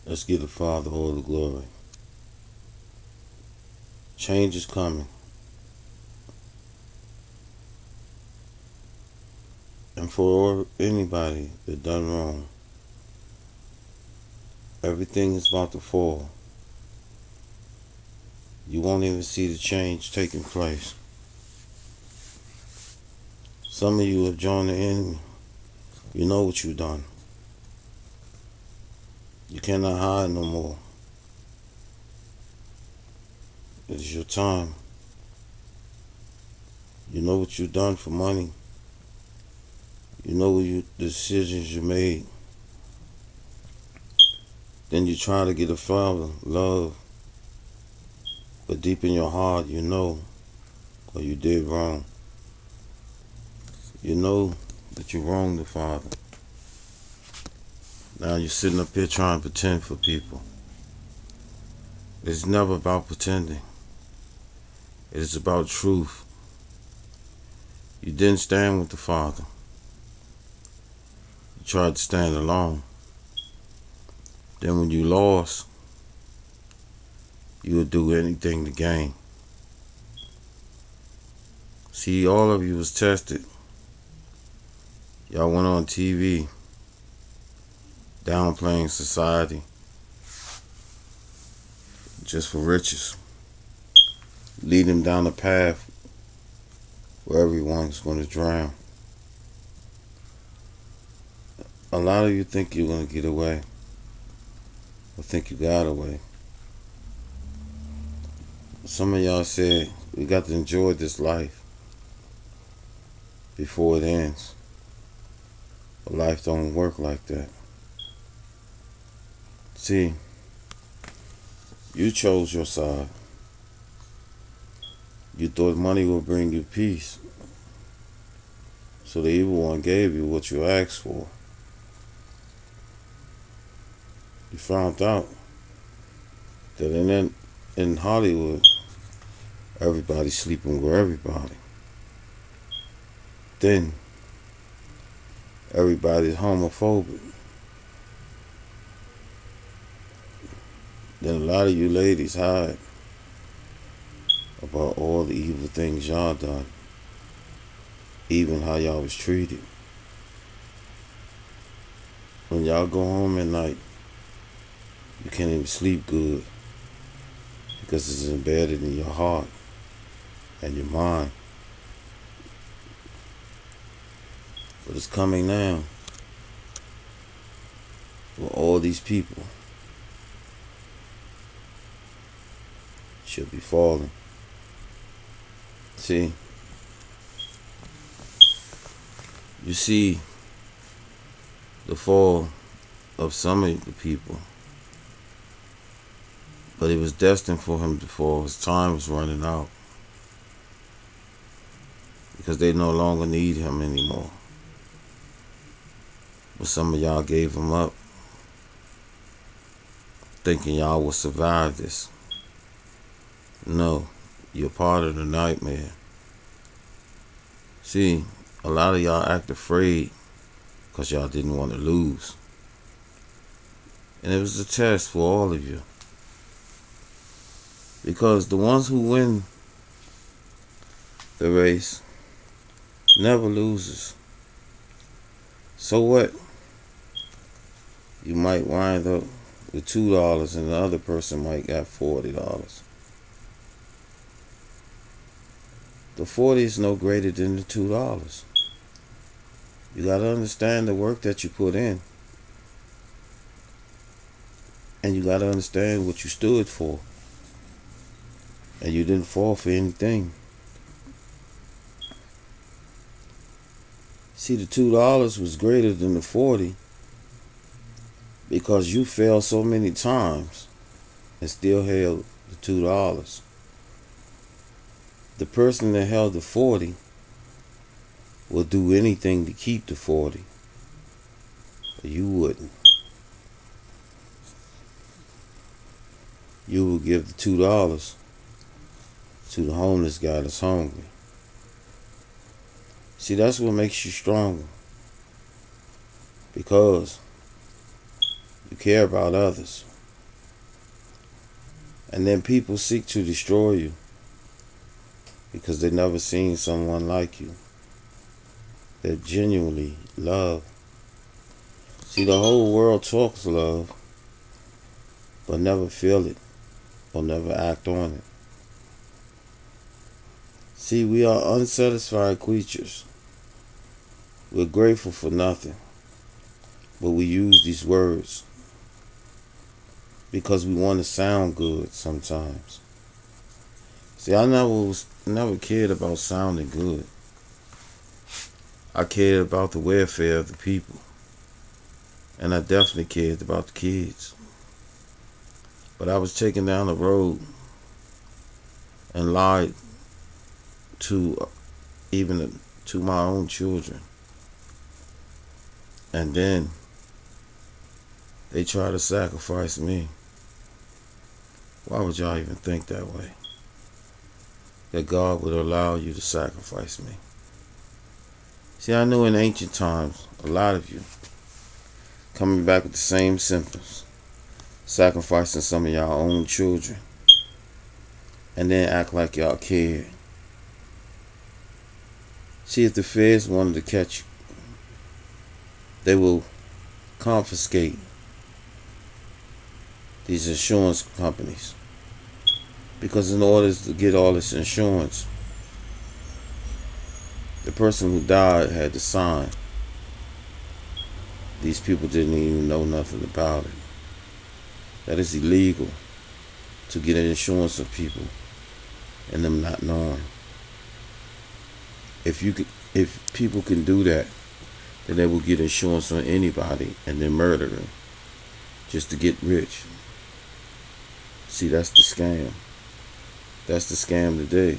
Let's give the Father all the glory. Change is coming. And for anybody that done wrong, everything is about to fall. You won't even see the change taking place. Some of you have joined the enemy. You know what you've done. You cannot hide no more. It is your time. You know what you've done for money. You know the decisions you made. Then you try to get a father, love. But deep in your heart, you know, or you did wrong. You know that you wronged the Father. Now you're sitting up here trying to pretend for people. It's never about pretending. It is about truth. You didn't stand with the Father. You tried to stand alone. Then when you lost, you would do anything to gain. See, all of you was tested. Y'all went on TV downplaying society just for riches. Lead them down a path where everyone's going to drown. A lot of you think you're going to get away, or think you got away. Some of y'all said we got to enjoy this life before it ends. But life don't work like that. See, you chose your side. You thought money would bring you peace. So the evil one gave you what you asked for. You found out that in Hollywood, everybody's sleeping with everybody. Then everybody's homophobic. Then a lot of you ladies hide about all the evil things y'all done, even how y'all was treated. When y'all go home at night, you can't even sleep good because it's embedded in your heart and your mind. But it's coming now for all these people should be falling. See, you see the fall of some of the people, but it was destined for him to fall. His time was running out because they no longer need him anymore. But some of y'all gave him up, thinking y'all will survive this. No, you're part of the nightmare. See, a lot of y'all act afraid because y'all didn't want to lose. And it was a test for all of you. Because the ones who win the race never loses. So what? You might wind up with $2 and the other person might got $40. The 40 is no greater than the $2. You got to understand the work that you put in. And you got to understand what you stood for. And you didn't fall for anything. See, the $2 was greater than the 40 because you failed so many times and still held the $2. The person that held the 40 will do anything to keep the 40. But you wouldn't. You will give the $2 to the homeless guy that's hungry. See, that's what makes you stronger. Because you care about others. And then people seek to destroy you because they've never seen someone like you that genuinely love. See, the whole world talks love, but never feel it or never act on it. See, we are unsatisfied creatures. We're grateful for nothing, but we use these words because we want to sound good sometimes. See, I never cared about sounding good. I cared about the welfare of the people, and I definitely cared about the kids. But I was taken down the road and lied to even to my own children. And then they try to sacrifice me. Why would y'all even think that way? That God would allow you to sacrifice me. See, I knew in ancient times, a lot of you coming back with the same symptoms, sacrificing some of y'all own children, and then act like y'all cared. See, if the feds wanted to catch you, they will confiscate these insurance companies. Because in order to get all this insurance, the person who died had to sign. These people didn't even know nothing about it. That is illegal to get an insurance of people and them not knowing. If people can do that, then they will get insurance on anybody and then murder them just to get rich. See, that's the scam. That's the scam today.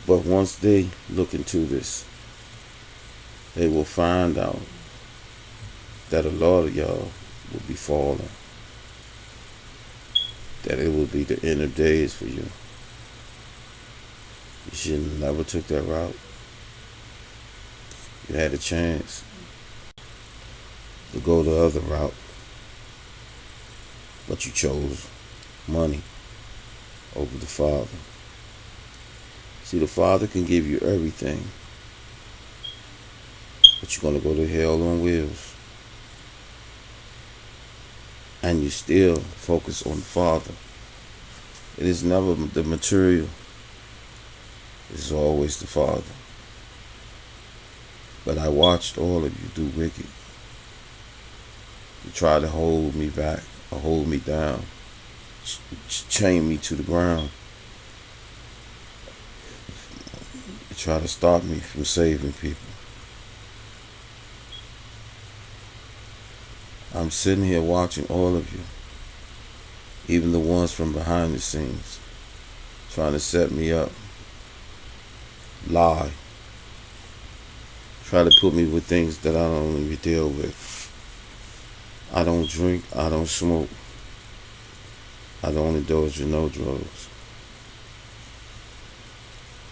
But once they look into this, they will find out that a lot of y'all will be falling. That it will be the end of days for you. You should have never took that route. You had a chance to go the other route, but you chose money over the Father. See, the Father can give you everything, but you're going to go to hell on wheels. And you still focus on the Father. It is never the material. It's always the Father. But I watched all of you do wicked. You tried to hold me back or hold me down, chain me to the ground. You try to stop me from saving people. I'm sitting here watching all of you, even the ones from behind the scenes, trying to set me up, lie, try to put me with things that I don't even deal with. I don't drink, I don't smoke, I don't indulge in no drugs,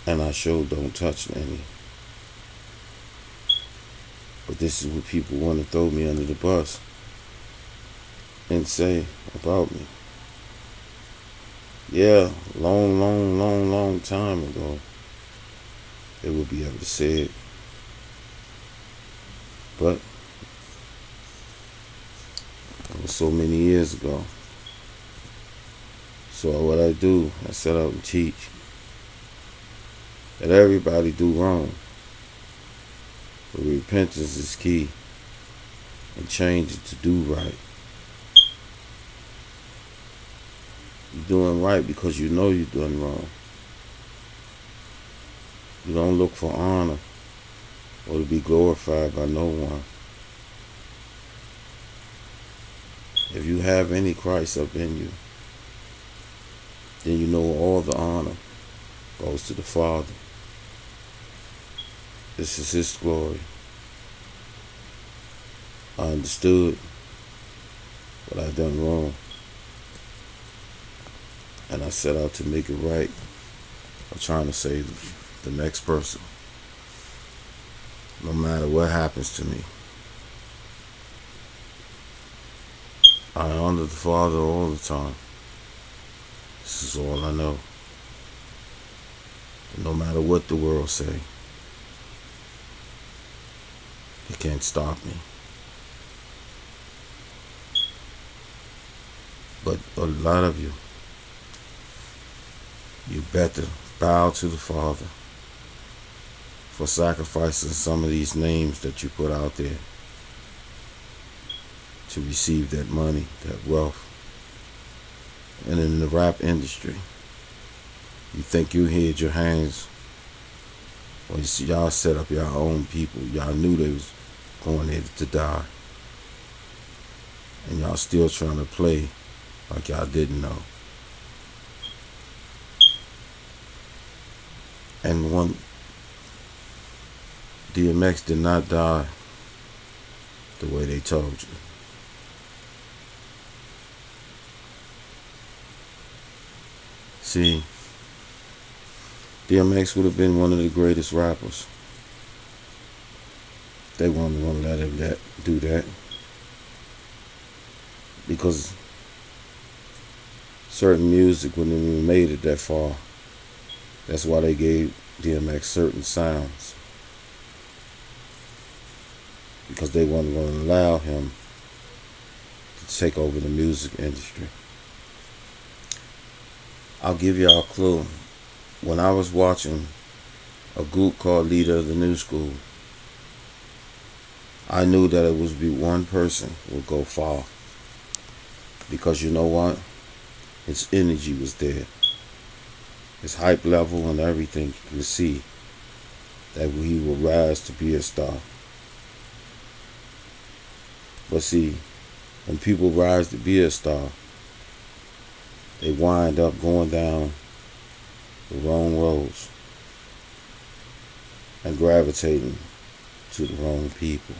and I sure don't touch any. But this is what people want to throw me under the bus and say about me. Yeah, long time ago, they would be able to say it. But it was so many years ago. So what I do, I set out and teach that everybody do wrong, but repentance is key, and change it to do right. You're doing right because you know you're doing wrong. You don't look for honor or to be glorified by no one. If you have any Christ up in you, then you know all the honor goes to the Father. This is His glory. I understood what I done wrong, and I set out to make it right. I'm trying to save the next person, no matter what happens to me. I honor the Father all the time. This is all I know. No matter what the world say, it can't stop me. But a lot of you better bow to the Father for sacrificing some of these names that you put out there to receive that money, that wealth. And in the rap industry, you think you hid your hands when y'all set up your own people. Y'all knew they was going there to die, and y'all still trying to play like y'all didn't know. And one, DMX did not die the way they told you. See, DMX would have been one of the greatest rappers. They weren't going to let him do that, because certain music wouldn't have even made it that far. That's why they gave DMX certain sounds, because they weren't going to allow him to take over the music industry. I'll give y'all a clue. When I was watching a group called Leader of the New School, I knew that it would be one person would go far. Because you know what? Its energy was there. His hype level and everything, you could see that he will rise to be a star. But see, when people rise to be a star, they wind up going down the wrong roads and gravitating to the wrong people.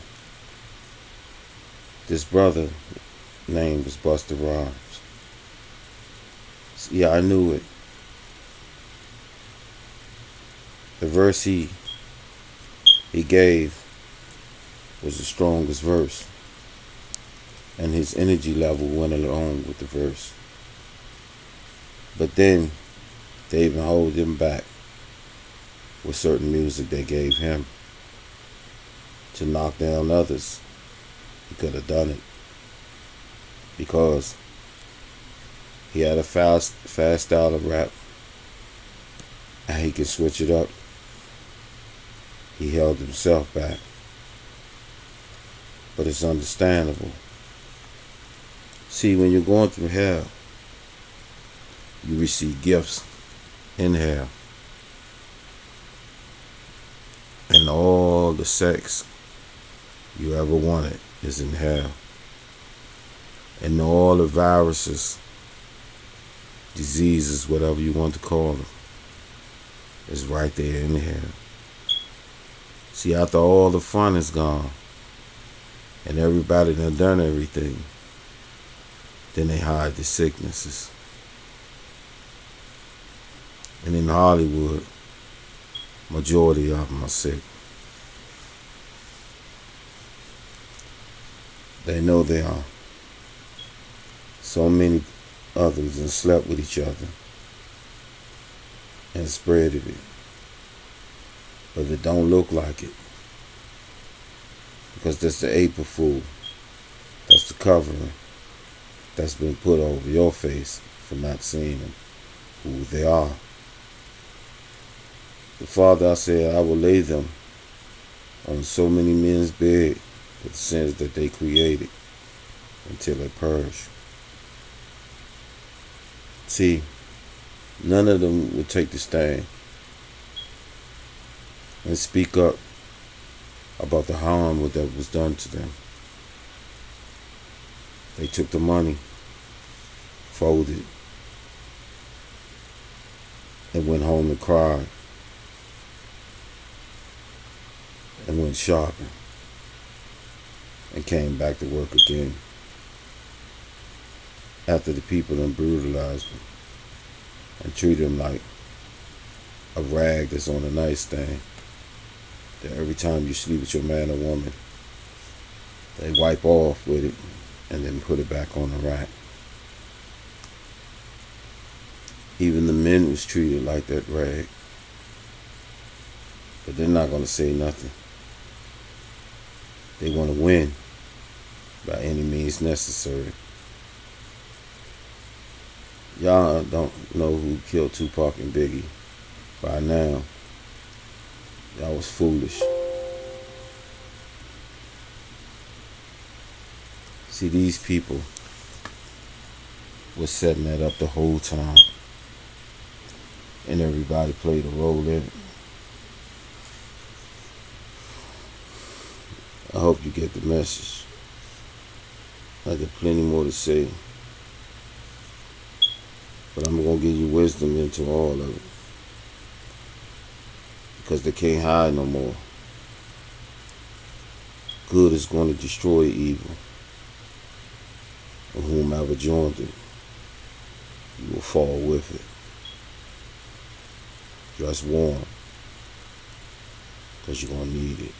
This brother name was Busta Rhymes. Yeah, I knew it. The verse he gave was the strongest verse, and his energy level went along with the verse. But then they even hold him back with certain music they gave him to knock down others. He could have done it because he had a fast style of rap, and he could switch it up. He held himself back, but it's understandable. See, when you're going through hell, you receive gifts in hell, and all the sex you ever wanted is in hell, and all the viruses, diseases, whatever you want to call them, is right there in hell. See, after all the fun is gone and everybody done done everything, then they hide the sicknesses. And in Hollywood, majority of them are sick. They know they are. So many others and slept with each other and spread it. But it don't look like it, because that's the April Fool. That's the covering that's been put over your face for not seeing them, who they are. The Father, I said, I will lay them on so many men's bed with the sins that they created until they perish. See, none of them would take the stand and speak up about the harm that was done to them. They took the money, folded, and went home and cried, and went shopping, and came back to work again after the people done brutalized them and treated them like a rag that's on a nightstand, that every time you sleep with your man or woman, they wipe off with it and then put it back on the rack. Even the men was treated like that rag. But they're not going to say nothing. They want to win by any means necessary. Y'all don't know who killed Tupac and Biggie by now. Y'all was foolish. See, these people was setting that up the whole time. And everybody played a role in it. I hope you get the message. I got plenty more to say. But I'm going to give you wisdom into all of it. Because they can't hide no more. Good is going to destroy evil. And whomever joined it, you will fall with it. Dress warm. Because you're going to need it.